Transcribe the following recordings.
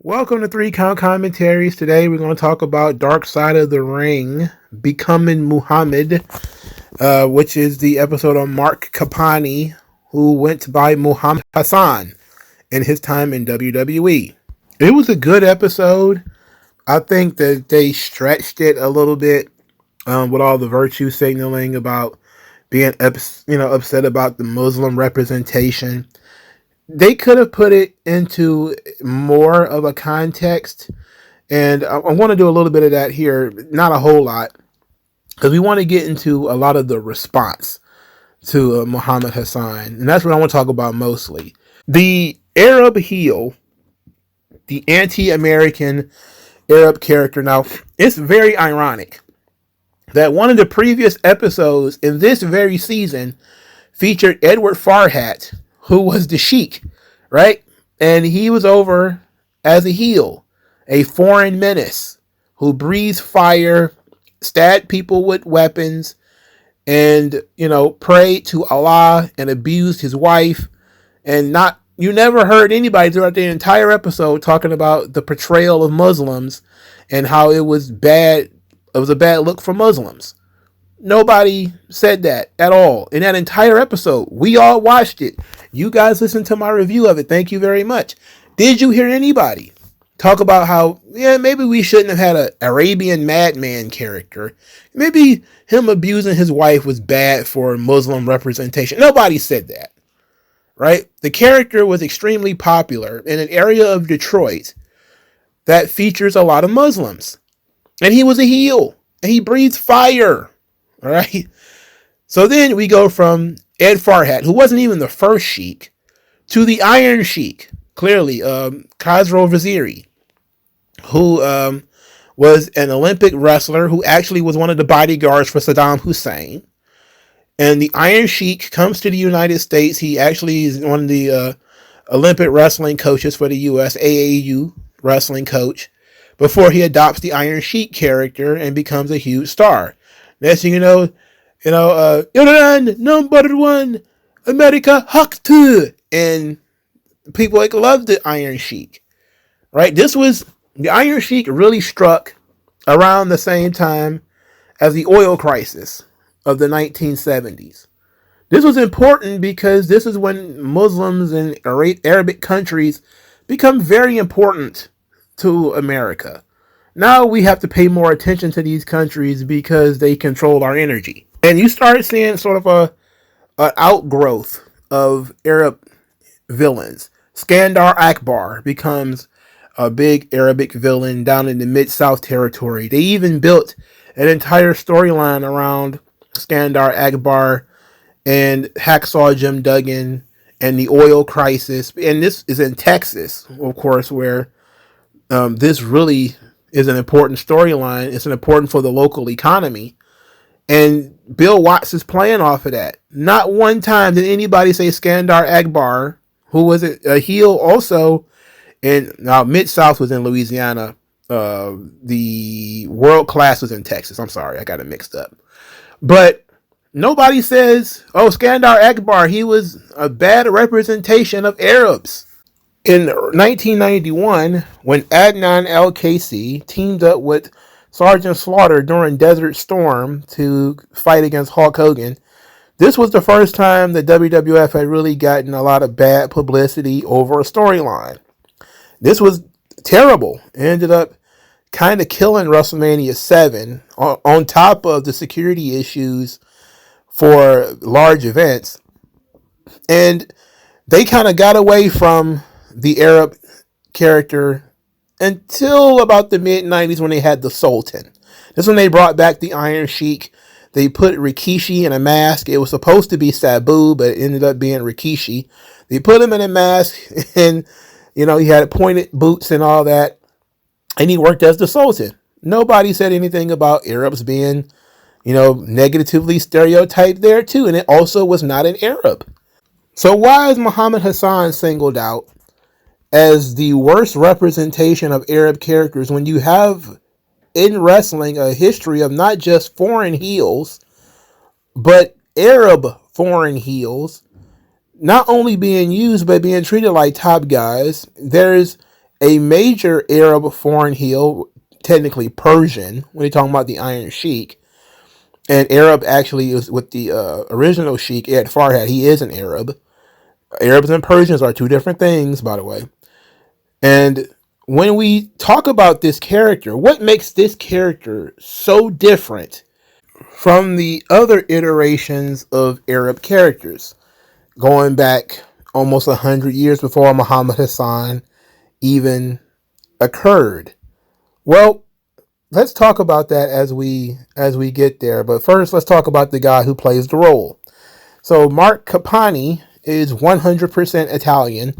Welcome to 3 Count Commentaries. Today we're going to talk about Dark Side of the Ring, Becoming Muhammad, which is the episode on Mark Kapani, who went by Muhammad Hassan in his time in WWE. It was a good episode. I think that they stretched it a little bit with all the virtue signaling about being upset about the Muslim representation. They could have put it into more of a context, and I want to do a little bit of that here, not a whole lot, because we want to get into a lot of the response to Muhammad Hassan, and that's what I want to talk about mostly. The Arab heel, the anti-American Arab character. Now, it's very ironic that one of the previous episodes in this very season featured Edward Farhat, who was the Sheik, right? And he was over as a heel, a foreign menace who breathes fire, stabbed people with weapons, and, prayed to Allah and abused his wife. And you never heard anybody throughout the entire episode talking about the portrayal of Muslims and how it was bad. It was a bad look for Muslims. Nobody said that at all in that entire episode. We all watched it. You guys listened to my review of it. Thank you very much. Did you hear anybody talk about how, maybe we shouldn't have had an Arabian madman character? Maybe him abusing his wife was bad for Muslim representation. Nobody said that, right? The character was extremely popular in an area of Detroit that features a lot of Muslims. And he was a heel. And he breathes fire. All right. So then we go from Ed Farhat, who wasn't even the first Sheik, to the Iron Sheik, clearly, Khosrow Vaziri, who was an Olympic wrestler who actually was one of the bodyguards for Saddam Hussein. And the Iron Sheik comes to the United States. He actually is one of the Olympic wrestling coaches for the U.S. AAU wrestling coach before he adopts the Iron Sheik character and becomes a huge star. Next thing you know, Iran, number one, America, hak to, and people love the Iron Sheik, right? The Iron Sheik really struck around the same time as the oil crisis of the 1970s. This was important because this is when Muslims in Arabic countries become very important to America. Now we have to pay more attention to these countries because they control our energy. And you start seeing sort of an outgrowth of Arab villains. Skandar Akbar becomes a big Arabic villain down in the Mid-South territory. They even built an entire storyline around Skandar Akbar and Hacksaw Jim Duggan and the oil crisis. And this is in Texas, of course, where this really is an important storyline. It's important for the local economy. And Bill Watts is playing off of that. Not one time did anybody say Skandar Akbar, who was a heel also. And now Mid-South was in Louisiana. The World Class was in Texas. I'm sorry, I got it mixed up. But nobody says, Skandar Akbar, he was a bad representation of Arabs. In 1991, when Adnan Al-Kaisi teamed up with Sergeant Slaughter during Desert Storm to fight against Hulk Hogan, this was the first time the WWF had really gotten a lot of bad publicity over a storyline. This was terrible. It ended up kind of killing WrestleMania 7 on top of the security issues for large events. And they kind of got away from the Arab character until about the mid-90s when they had the Sultan. This is when they brought back the Iron Sheik. They put Rikishi in a mask. It was supposed to be Sabu, but it ended up being Rikishi. They put him in a mask, and, he had pointed boots and all that, and he worked as the Sultan. Nobody said anything about Arabs being, negatively stereotyped there, too, and it also was not an Arab. So why is Muhammad Hassan singled out as the worst representation of Arab characters when you have in wrestling a history of not just foreign heels, but Arab foreign heels, not only being used, but being treated like top guys? There's a major Arab foreign heel, technically Persian, when you're talking about the Iron Sheik. And Arab actually is with the original Sheik, Ed Farhat. He is an Arab. Arabs and Persians are two different things, by the way. And when we talk about this character, what makes this character so different from the other iterations of Arab characters, going back almost 100 years before Muhammad Hassan even occurred? Well, let's talk about that as we get there. But first, let's talk about the guy who plays the role. So Mark Capani is 100% Italian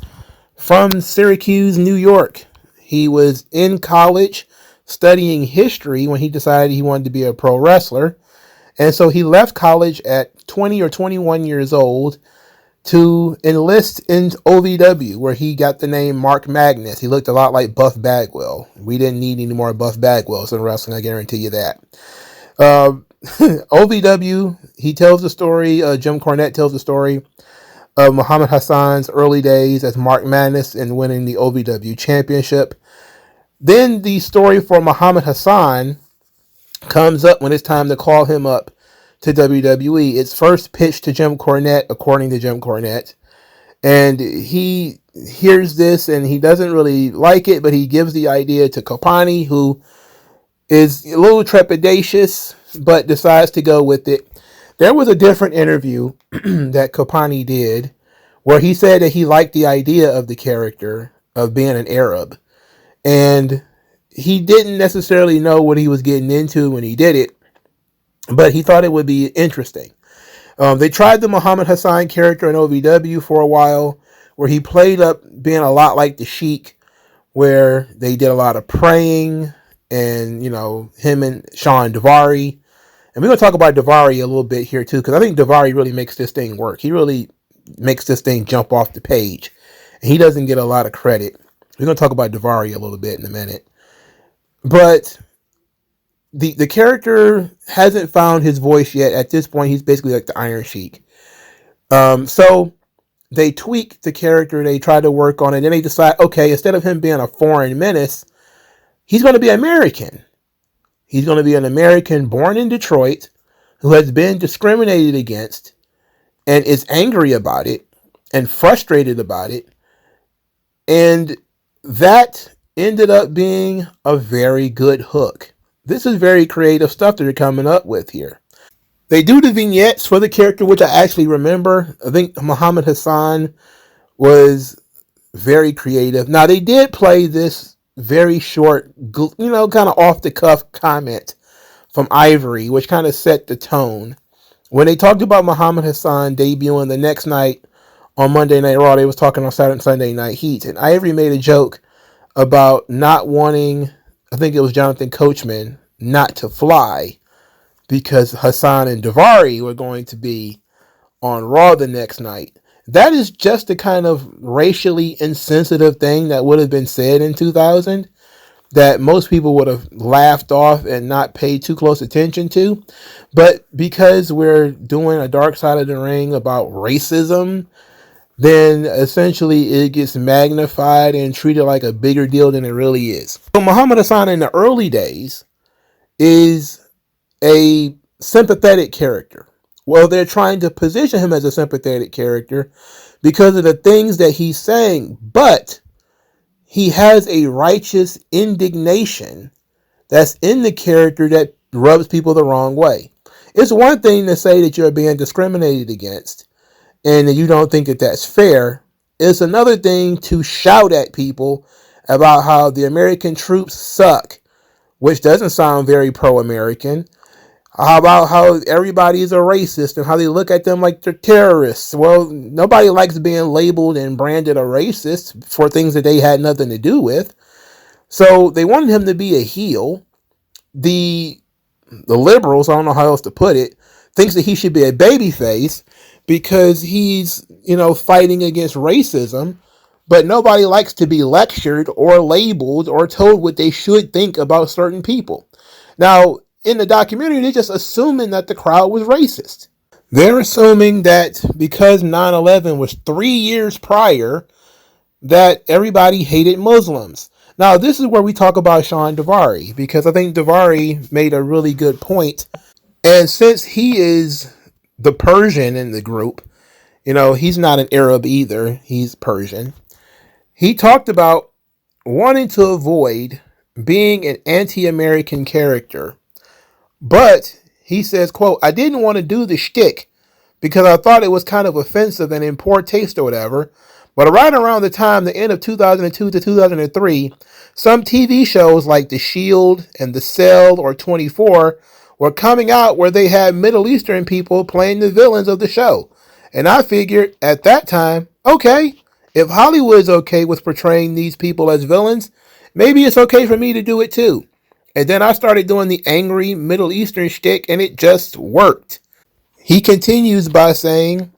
from Syracuse, New York. He was in college studying history when he decided he wanted to be a pro wrestler. And so he left college at 20 or 21 years old to enlist in OVW, where he got the name Mark Magnus. He looked a lot like Buff Bagwell. We didn't need any more Buff Bagwells in wrestling, I guarantee you that. OVW, he tells the story, Jim Cornette tells the story of Muhammad Hassan's early days as Mark Magnus and winning the OVW championship. Then the story for Muhammad Hassan comes up when it's time to call him up to WWE. It's first pitched to Jim Cornette, according to Jim Cornette. And he hears this and he doesn't really like it, but he gives the idea to Capani, who is a little trepidatious, but decides to go with it. There was a different interview that Capani did where he said that he liked the idea of the character of being an Arab. And he didn't necessarily know what he was getting into when he did it, but he thought it would be interesting. They tried the Muhammad Hassan character in OVW for a while, where he played up being a lot like the Sheik, where they did a lot of praying, and, you know, him and Sean Daivari. And we're going to talk about Daivari a little bit here, too, because I think Daivari really makes this thing work. He really makes this thing jump off the page. And he doesn't get a lot of credit. We're going to talk about Daivari a little bit in a minute. But the character hasn't found his voice yet. At this point, he's basically like the Iron Sheik. So they tweak the character. They try to work on it. Then they decide, okay, instead of him being a foreign menace, he's going to be American. He's going to be an American born in Detroit who has been discriminated against and is angry about it and frustrated about it. And that ended up being a very good hook. This is very creative stuff that they're coming up with here. They do the vignettes for the character, which I actually remember. I think Muhammad Hassan was very creative. Now, they did play this very short, you know, kind of off the cuff comment from Ivory, which kind of set the tone. When they talked about Muhammad Hassan debuting the next night on Monday Night Raw, they was talking on Saturday and Sunday Night Heat, and Ivory made a joke about not wanting, I think it was Jonathan Coachman, not to fly because Hassan and Daivari were going to be on Raw the next night. That is just the kind of racially insensitive thing that would have been said in 2000 that most people would have laughed off and not paid too close attention to. But because we're doing a Dark Side of the Ring about racism, then essentially it gets magnified and treated like a bigger deal than it really is. So Muhammad Hassan in the early days is a sympathetic character. Well, they're trying to position him as a sympathetic character because of the things that he's saying, but he has a righteous indignation that's in the character that rubs people the wrong way. It's one thing to say that you're being discriminated against and that you don't think that that's fair. It's another thing to shout at people about how the American troops suck, which doesn't sound very pro-American. How about how everybody is a racist and how they look at them like they're terrorists? Well, nobody likes being labeled and branded a racist for things that they had nothing to do with. So they wanted him to be a heel. The liberals, I don't know how else to put it, thinks that he should be a babyface because he's, you know, fighting against racism. But nobody likes to be lectured or labeled or told what they should think about certain people. Now, in the documentary, they're just assuming that the crowd was racist. They're assuming that because 9/11 was 3 years prior, that everybody hated Muslims. Now, this is where we talk about Sean Davari, because I think Davari made a really good point. And since he is the Persian in the group, he's not an Arab either, he's Persian. He talked about wanting to avoid being an anti-American character. But he says, quote, I didn't want to do the shtick because I thought it was kind of offensive and in poor taste or whatever. But right around the time, the end of 2002 to 2003, some TV shows like The Shield and The Cell or 24 were coming out where they had Middle Eastern people playing the villains of the show. And I figured at that time, okay, if Hollywood's okay with portraying these people as villains, maybe it's okay for me to do it too. And then I started doing the angry Middle Eastern shtick, and it just worked. He continues by saying,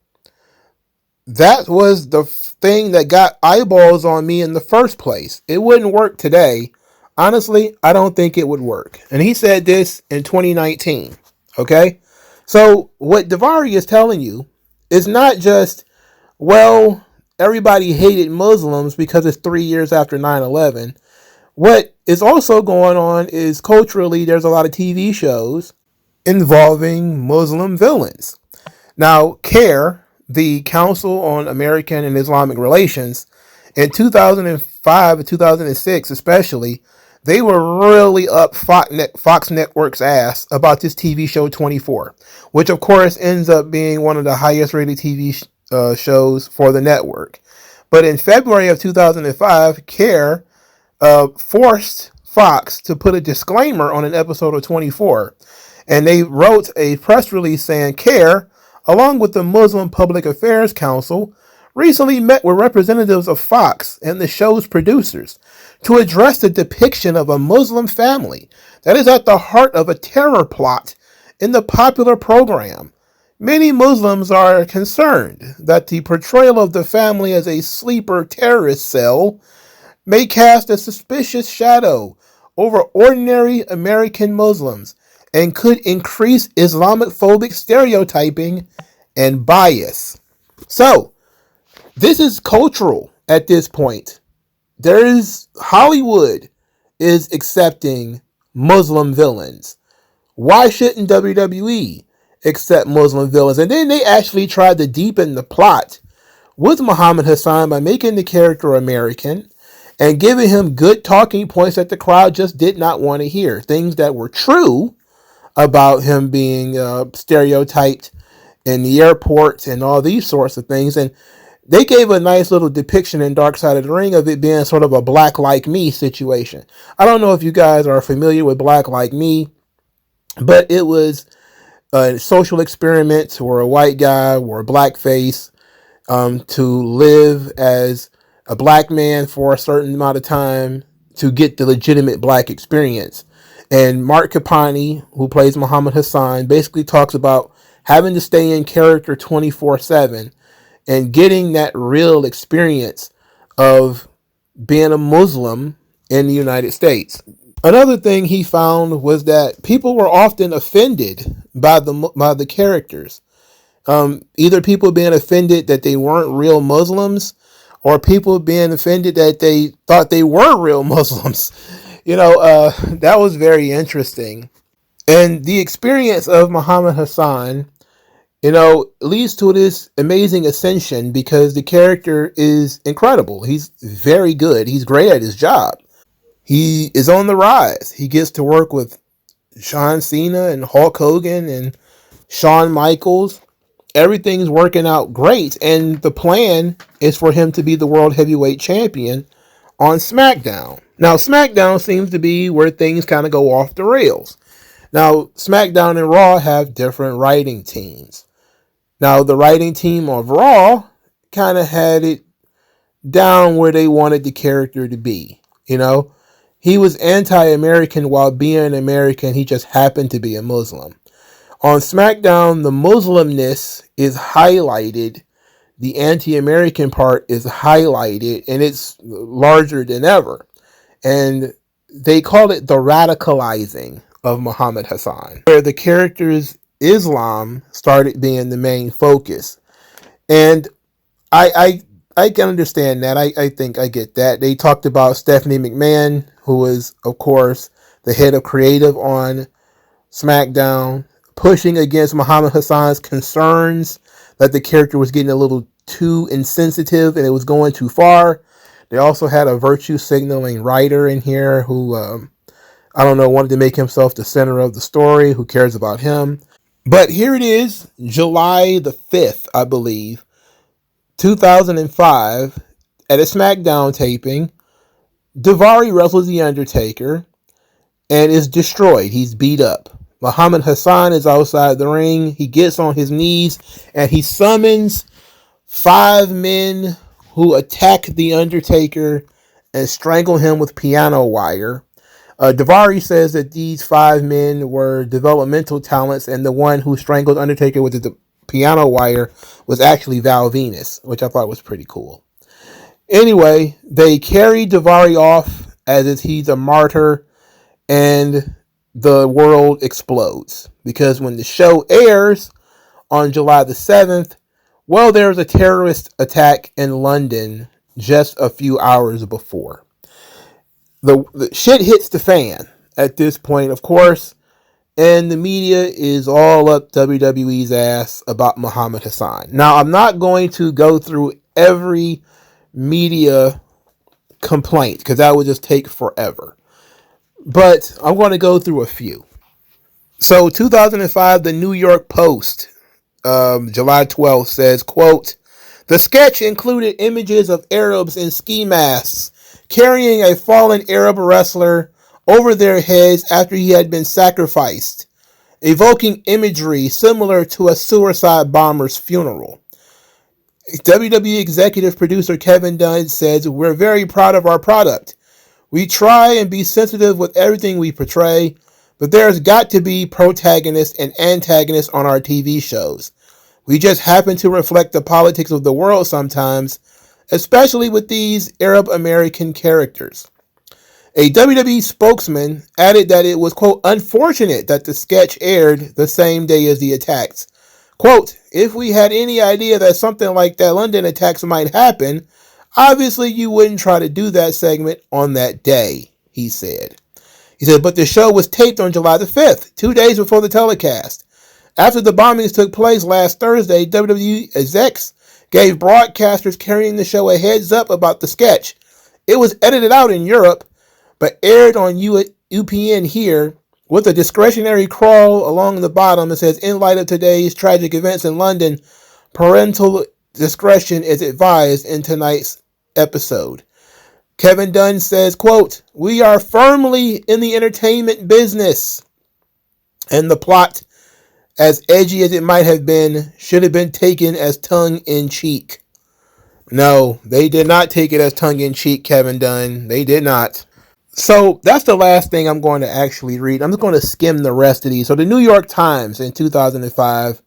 that was the thing that got eyeballs on me in the first place. It wouldn't work today. Honestly, I don't think it would work. And he said this in 2019. Okay? So what Davari is telling you is not just, well, everybody hated Muslims because it's 3 years after 9/11. What is also going on is culturally, there's a lot of TV shows involving Muslim villains. Now, CARE, the Council on American and Islamic Relations, in 2005 and 2006 especially, they were really up Fox Network's ass about this TV show 24, which of course ends up being one of the highest rated TV shows for the network. But in February of 2005, CARE forced Fox to put a disclaimer on an episode of 24. And they wrote a press release saying, CARE, along with the Muslim Public Affairs Council, recently met with representatives of Fox and the show's producers to address the depiction of a Muslim family that is at the heart of a terror plot in the popular program. Many Muslims are concerned that the portrayal of the family as a sleeper terrorist cell may cast a suspicious shadow over ordinary American Muslims and could increase Islamophobic stereotyping and bias. So, this is cultural at this point. Hollywood is accepting Muslim villains. Why shouldn't WWE accept Muslim villains? And then they actually tried to deepen the plot with Muhammad Hassan by making the character American and giving him good talking points that the crowd just did not want to hear. Things that were true about him being stereotyped in the airport and all these sorts of things. And they gave a nice little depiction in Dark Side of the Ring of it being sort of a Black Like Me situation. I don't know if you guys are familiar with Black Like Me, but it was a social experiment where a white guy wore a blackface to live as a black man for a certain amount of time to get the legitimate black experience. And Mark Kapani, who plays Muhammad Hassan, basically talks about having to stay in character 24/7 and getting that real experience of being a Muslim in the United States. Another thing he found was that people were often offended by the characters. Either people being offended that they weren't real Muslims, or people being offended that they thought they were real Muslims. That was very interesting. And the experience of Muhammad Hassan, leads to this amazing ascension because the character is incredible. He's very good. He's great at his job. He is on the rise. He gets to work with John Cena and Hulk Hogan and Shawn Michaels. Everything's working out great. And the plan is for him to be the World Heavyweight Champion on SmackDown. Now, SmackDown seems to be where things kind of go off the rails. Now, SmackDown and Raw have different writing teams. Now, the writing team of Raw kind of had it down where they wanted the character to be. He was anti-American while being American. He just happened to be a Muslim. On SmackDown, the Muslimness is highlighted. The anti-American part is highlighted, and it's larger than ever. And they call it the radicalizing of Muhammad Hassan, where the character's Islam started being the main focus. And I I can understand that. I think I get that. They talked about Stephanie McMahon, who is, of course, the head of creative on SmackDown, pushing against Muhammad Hassan's concerns that the character was getting a little too insensitive and it was going too far. They also had a virtue signaling writer in here who, I don't know, wanted to make himself the center of the story. Who cares about him? But here it is, July the 5th, I believe, 2005, at a SmackDown taping. Daivari wrestles The Undertaker and is destroyed. He's beat up. Muhammad Hassan is outside the ring. He gets on his knees and he summons 5 men who attack The Undertaker and strangle him with piano wire. Daivari says that these 5 men were developmental talents, and the one who strangled Undertaker with the piano wire was actually Val Venus, which I thought was pretty cool. Anyway, they carry Daivari off as if he's a martyr, and the world explodes. Because when the show airs on July the 7th, well, there was a terrorist attack in London just a few hours before. The shit hits the fan at this point, of course, and the media is all up WWE's ass about Muhammad Hassan. Now, I'm not going to go through every media complaint because that would just take forever. But I'm going to go through a few. So, 2005, the New York Post, July 12th, says, quote, "The sketch included images of Arabs in ski masks carrying a fallen Arab wrestler over their heads after he had been sacrificed, evoking imagery similar to a suicide bomber's funeral." WWE executive producer Kevin Dunn says, "We're very proud of our product. We try and be sensitive with everything we portray, but there's got to be protagonists and antagonists on our TV shows. We just happen to reflect the politics of the world sometimes, especially with these Arab American characters." A WWE spokesman added that it was, quote, "unfortunate that the sketch aired the same day as the attacks. Quote, if we had any idea that something like that London attacks might happen, obviously you wouldn't try to do that segment on that day," he said. He said, but the show was taped on July the 5th, 2 days before the telecast. After the bombings took place last Thursday, WWE execs gave broadcasters carrying the show a heads up about the sketch. It was edited out in Europe, but aired on UPN here with a discretionary crawl along the bottom. It says, "In light of today's tragic events in London, parental discretion is advised in tonight's episode." Kevin Dunn says, quote, "We are firmly in the entertainment business, and the plot, as edgy as it might have been, should have been taken as tongue-in-cheek." No, they did not take it as tongue-in-cheek, Kevin Dunn. They did not. So that's the last thing I'm going to actually read. I'm just going to skim the rest of these. So the New York Times in 2005,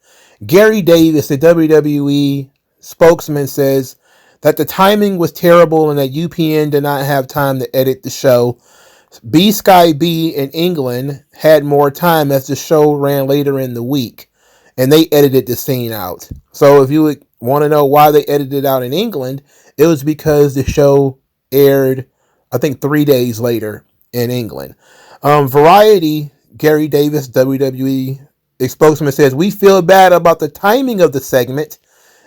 Gary Davis, the WWE spokesman, says that the timing was terrible and that UPN did not have time to edit the show. B Sky B in England had more time as the show ran later in the week, and they edited the scene out. So if you would want to know why they edited it out in England, it was because the show aired, I think, 3 days later in England. Variety, Gary Davis, WWE spokesman, says, "We feel bad about the timing of the segment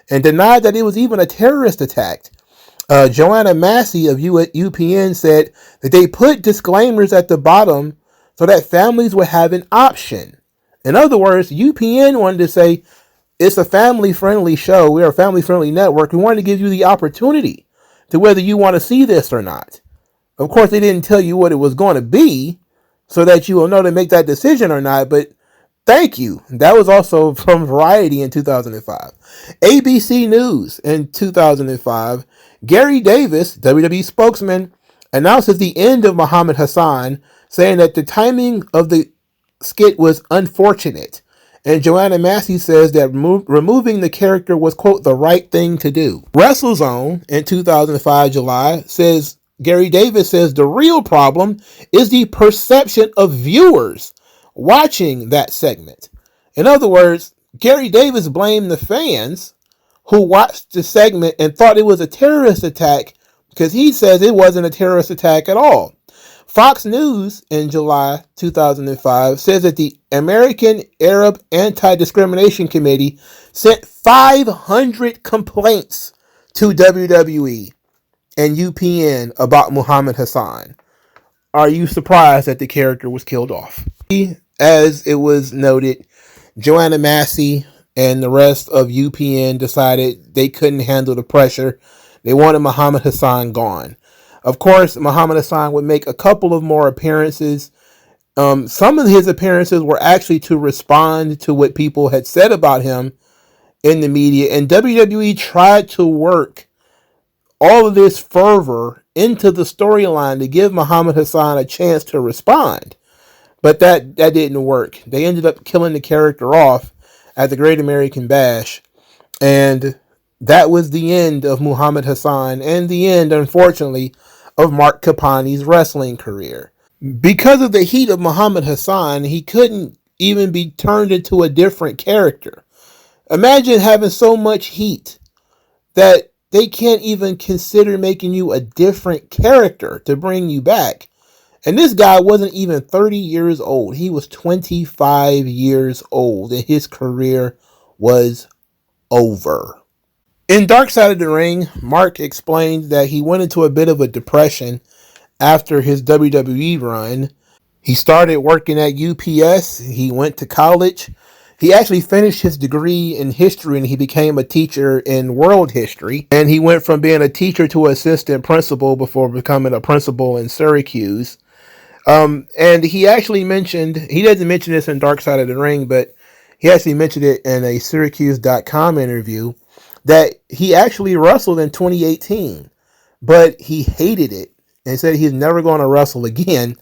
and denied that it was even a terrorist attack." Joanna Massey of UPN said that they put disclaimers at the bottom so that families would have an option. In other words, UPN wanted to say, it's a family-friendly show. We're a family-friendly network. We wanted to give you the opportunity to whether you want to see this or not. Of course, they didn't tell you what it was going to be so that you will know to make that decision or not, but thank you. That was also from Variety in 2005. ABC News in 2005, Gary Davis, WWE spokesman, announces the end of Muhammad Hassan, saying that the timing of the skit was unfortunate. And Joanna Massey says that removing the character was, quote, the right thing to do. WrestleZone in 2005 July says, Gary Davis says the real problem is the perception of viewers watching that segment. In other words, Gary Davis blamed the fans who watched the segment and thought it was a terrorist attack because he says it wasn't a terrorist attack at all. Fox News in July 2005 says that the American Arab Anti-Discrimination Committee sent 500 complaints to WWE and UPN about Muhammad Hassan. Are you surprised that the character was killed off? As it was noted, Joanna Massey and the rest of UPN decided they couldn't handle the pressure. They wanted Muhammad Hassan gone. Of course, Muhammad Hassan would make a couple of more appearances. Some of his appearances were actually to respond to what people had said about him in the media, and WWE tried to work all of this fervor into the storyline to give Muhammad Hassan a chance to respond. But that didn't work. They ended up killing the character off at the Great American Bash. And that was the end of Muhammad Hassan and the end, unfortunately, of Mark Kapani's wrestling career. Because of the heat of Muhammad Hassan, he couldn't even be turned into a different character. Imagine having so much heat that they can't even consider making you a different character to bring you back. And this guy wasn't even 30 years old. He was 25 years old, and his career was over. In Dark Side of the Ring, Mark explained that he went into a bit of a depression after his WWE run. He started working at UPS. He went to college. He actually finished his degree in history, and he became a teacher in world history. And he went from being a teacher to assistant principal before becoming a principal in Syracuse. And he actually mentioned, he doesn't mention this in Dark Side of the Ring, but he actually mentioned it in a Syracuse.com interview, that he actually wrestled in 2018, but he hated it and said he's never going to wrestle again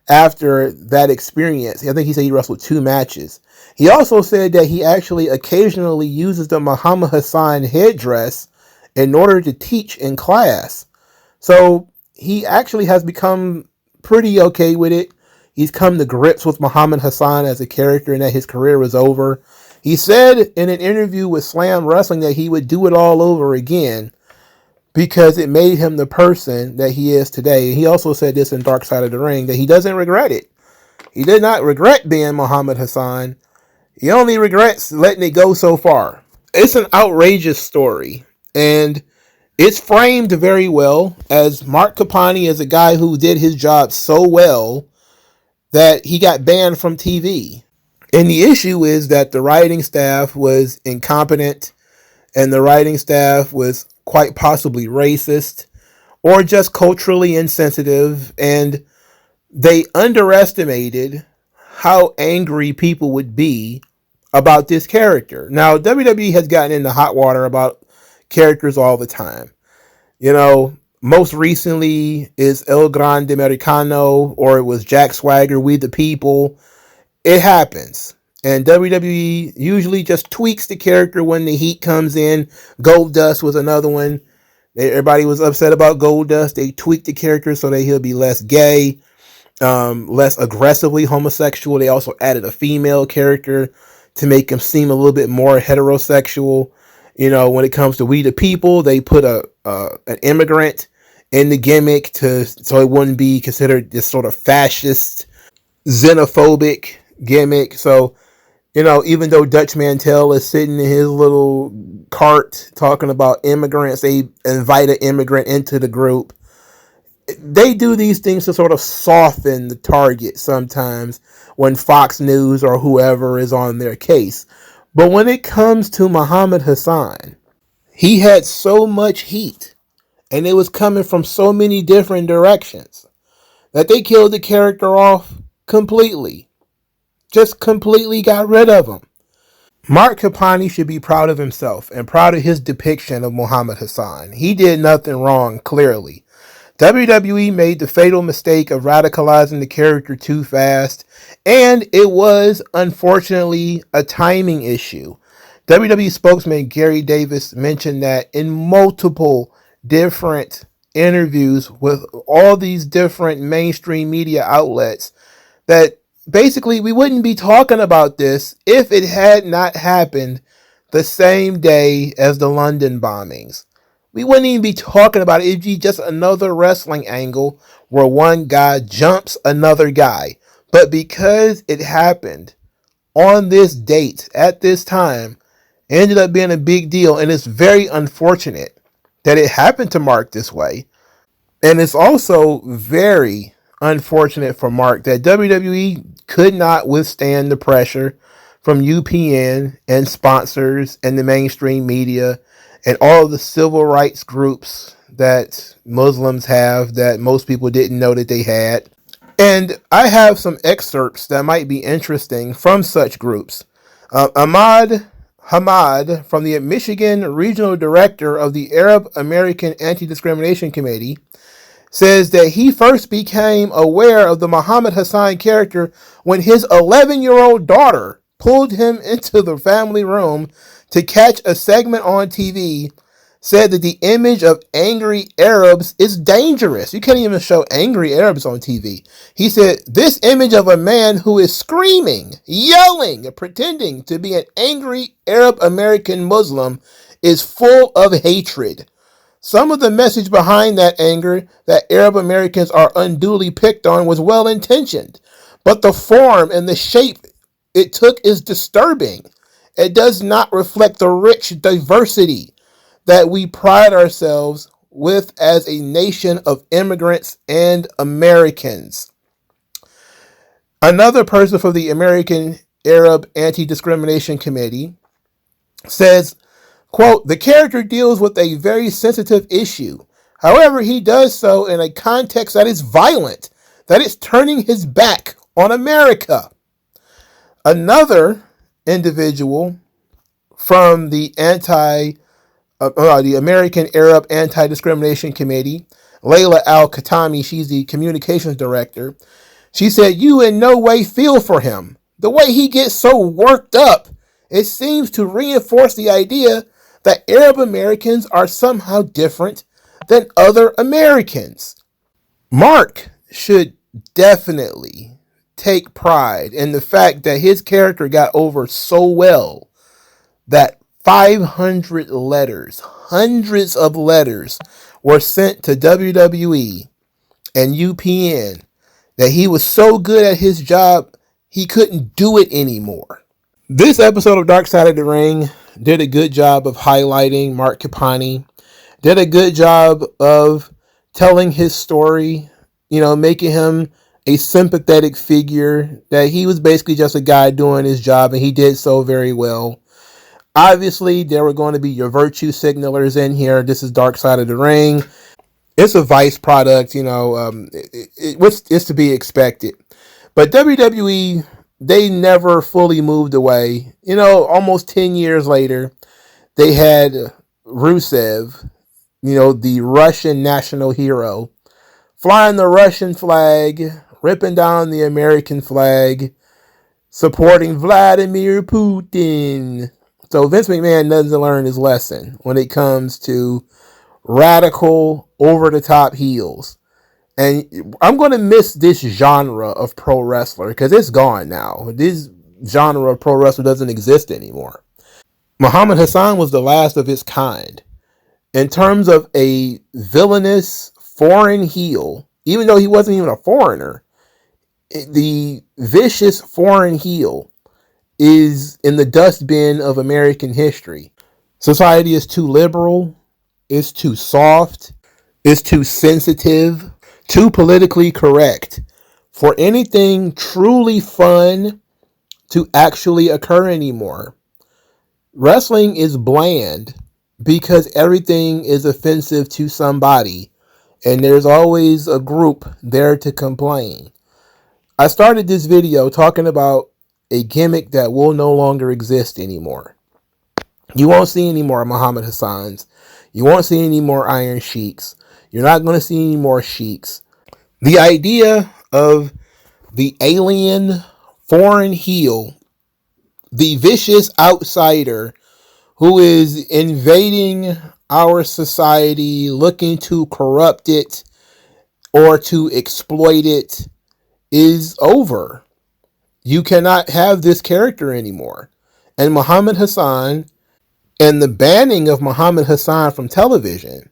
after that experience. I think he said he wrestled 2 matches. He also said that he actually occasionally uses the Muhammad Hassan headdress in order to teach in class. So he actually has become pretty okay with it. He's come to grips with Muhammad Hassan as a character and that his career was over. He said in an interview with Slam Wrestling that he would do it all over again because it made him the person that he is today. He also said this in Dark Side of the Ring, that he doesn't regret it. He did not regret being Muhammad Hassan. He only regrets letting it go so far. It's an outrageous story, and it's framed very well, as Mark Kapani is a guy who did his job so well that he got banned from TV. And the issue is that the writing staff was incompetent, and the writing staff was quite possibly racist or just culturally insensitive, and they underestimated how angry people would be about this character. Now, WWE has gotten into hot water about characters all the time. You know, most recently is El Grande Americano, or it was Jack Swagger, We the People. It happens. And WWE usually just tweaks the character when the heat comes in. Goldust was another one. Everybody was upset about Goldust. They tweaked the character so that he'll be less gay, less aggressively homosexual. They also added a female character to make him seem a little bit more heterosexual. You know, when it comes to We the People, they put an immigrant in the gimmick so it wouldn't be considered this sort of fascist, xenophobic gimmick. So, you know, even though Dutch Mantel is sitting in his little cart talking about immigrants, they invite an immigrant into the group. They do these things to sort of soften the target sometimes when Fox News or whoever is on their case. But when it comes to Muhammad Hassan, he had so much heat, and it was coming from so many different directions, that they killed the character off completely. Just completely got rid of him. Mark Kapani should be proud of himself and proud of his depiction of Muhammad Hassan. He did nothing wrong, clearly. WWE made the fatal mistake of radicalizing the character too fast, and it was, unfortunately, a timing issue. WWE spokesman Gary Davis mentioned that in multiple different interviews with all these different mainstream media outlets, that basically we wouldn't be talking about this if it had not happened the same day as the London bombings. We wouldn't even be talking about it. It'd be just another wrestling angle where one guy jumps another guy. But because it happened on this date, at this time, it ended up being a big deal. And it's very unfortunate that it happened to Mark this way. And it's also very unfortunate for Mark that WWE could not withstand the pressure from UPN and sponsors and the mainstream media and all of the civil rights groups that Muslims have that most people didn't know that they had. And I have some excerpts that might be interesting from such groups. Ahmad Hamad, from the Michigan Regional Director of the Arab American Anti-Discrimination Committee, says that he first became aware of the Muhammad Hassan character when his 11-year-old daughter pulled him into the family room to catch a segment on TV, said that the image of angry Arabs is dangerous. You can't even show angry Arabs on TV. He said, this image of a man who is screaming, yelling, pretending to be an angry Arab American Muslim is full of hatred. Some of the message behind that anger that Arab Americans are unduly picked on was well intentioned, but the form and the shape it took is disturbing. It does not reflect the rich diversity that we pride ourselves with as a nation of immigrants and Americans. Another person from the American Arab Anti-Discrimination Committee says, quote, the character deals with a very sensitive issue. However, he does so in a context that is violent, that is turning his back on America. Another individual from the American Arab Anti-Discrimination Committee, Layla Al-Khatami, she's the communications director. She said, you in no way feel for him. The way he gets so worked up, it seems to reinforce the idea that Arab Americans are somehow different than other Americans. Mark should definitely take pride in the fact that his character got over so well that 500 letters, hundreds of letters, were sent to WWE and UPN that he was so good at his job, he couldn't do it anymore. This episode of Dark Side of the Ring did a good job of highlighting Mark Kapanen, did a good job of telling his story, making him a sympathetic figure, that he was basically just a guy doing his job, and he did so very well. Obviously, there were going to be your virtue signalers in here. This is Dark Side of the Ring. It's a Vice product, it's to be expected. But WWE, they never fully moved away. Almost 10 years later, they had Rusev, the Russian national hero, flying the Russian flag, ripping down the American flag, supporting Vladimir Putin. So Vince McMahon doesn't learn his lesson when it comes to radical, over-the-top heels. And I'm going to miss this genre of pro wrestler because it's gone now. This genre of pro wrestler doesn't exist anymore. Muhammad Hassan was the last of his kind. In terms of a villainous foreign heel, even though he wasn't even a foreigner, the vicious foreign heel is in the dustbin of American history. Society is too liberal, it's too soft, it's too sensitive, too politically correct for anything truly fun to actually occur anymore. Wrestling is bland because everything is offensive to somebody, and there's always a group there to complain. I started this video talking about a gimmick that will no longer exist anymore. You won't see any more Muhammad Hassans. You won't see any more Iron Sheiks. You're not going to see any more Sheiks. The idea of the alien foreign heel, the vicious outsider who is invading our society, looking to corrupt it or to exploit it, is over. You cannot have this character anymore. And Muhammad Hassan And the banning of Muhammad Hassan from television,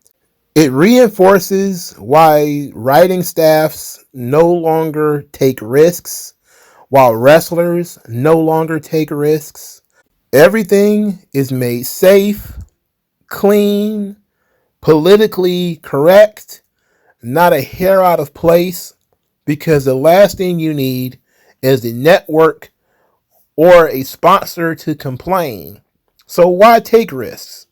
it reinforces why writing staffs no longer take risks, while wrestlers no longer take risks. Everything is made safe, clean, politically correct, not a hair out of place, because the last thing you need is the network or a sponsor to complain. So why take risks?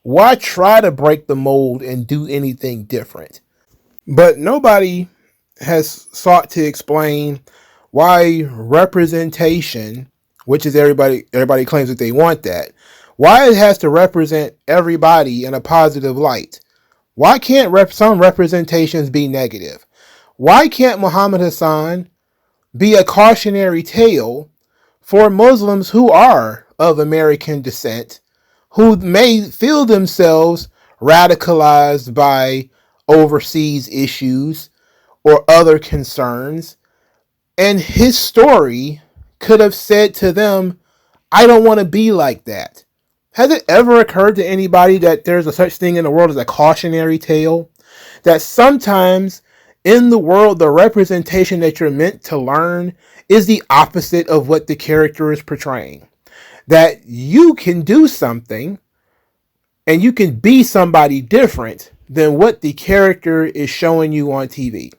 Why try to break the mold and do anything different? But nobody has sought to explain why representation, which is everybody claims that they want that, why it has to represent everybody in a positive light. Why can't some representations be negative? Why can't Muhammad Hassan be a cautionary tale for Muslims who are of American descent, who may feel themselves radicalized by overseas issues or other concerns, and his story could have said to them, I don't want to be like that. Has it ever occurred to anybody that there's a such thing in the world as a cautionary tale? That sometimes in the world, the representation that you're meant to learn is the opposite of what the character is portraying. That you can do something and you can be somebody different than what the character is showing you on TV.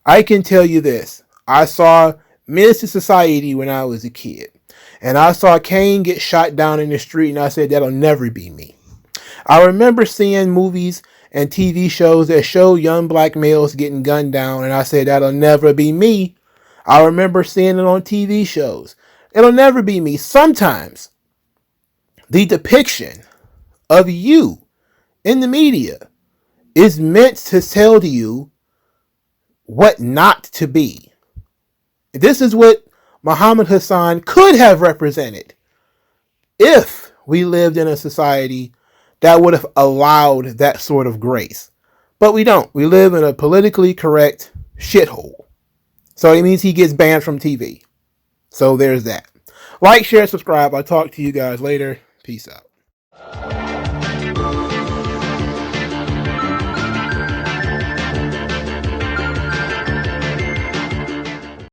I can tell you this. I saw Menace to Society when I was a kid. And I saw Kane get shot down in the street, and I said, that'll never be me. I remember seeing movies and TV shows that show young black males getting gunned down, and I said, that'll never be me. I remember seeing it on TV shows. It'll never be me. Sometimes the depiction of you in the media is meant to tell to you what not to be. This is what Muhammad Hassan could have represented if we lived in a society that would have allowed that sort of grace. But we don't. We live in a politically correct shithole. So it means he gets banned from TV. So there's that. Like, share, subscribe. I'll talk to you guys later. Peace out.